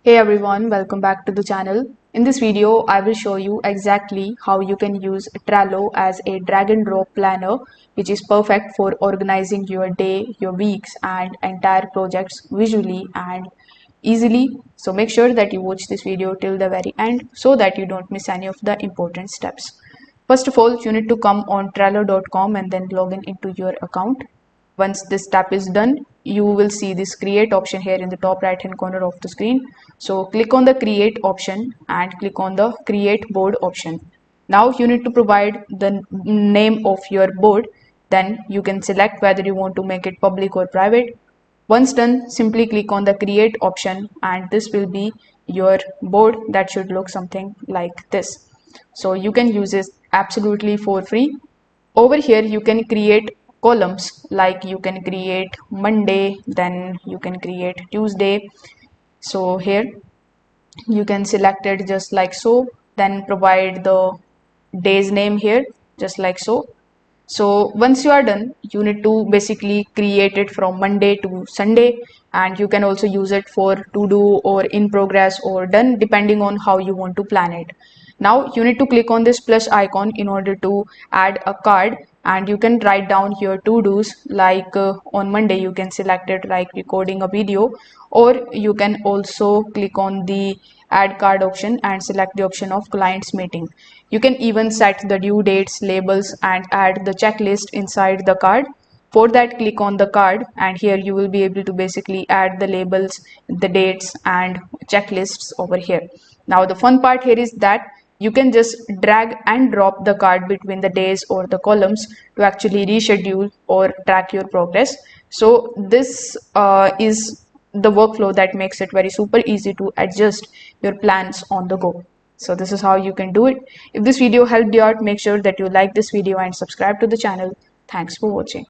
Hey everyone, welcome back to the channel. In this video, I will show you exactly how you can use Trello as a drag and drop planner, which is perfect for organizing your day, your weeks, and entire projects visually and easily. So make sure that you watch this video till the very end so that you don't miss any of the important steps. First of all, you need to come on Trello.com and then log in into your account. Once this step is done, you will see this create option here in the top right hand corner of the screen. So click on the create option and click on the create board option. Now you need to provide the name of your board. Then you can select whether you want to make it public or private. Once done, simply click on the create option and this will be your board that should look something like this. So you can use this absolutely for free. Over here you can create columns, like you can create Monday, then you can create Tuesday. So here you can select it just like so, then provide the day's name here just like so. So once you are done, you need to basically create it from Monday to Sunday, and you can also use it for to do or in progress or done depending on how you want to plan it. Now you need to click on this plus icon in order to add a card, and you can write down your to-dos, like on Monday you can select it like recording a video, or you can also click on the add card option and select the option of clients meeting. You can even set the due dates, labels, and add the checklist inside the card. For that, click on the card, and here you will be able to basically add the labels, the dates, and checklists over here. Now the fun part here is that you can just drag and drop the card between the days or the columns to actually reschedule or track your progress. So this is the workflow that makes it very super easy to adjust your plans on the go. So this is how you can do it. If this video helped you out, make sure that you like this video and subscribe to the channel. Thanks for watching.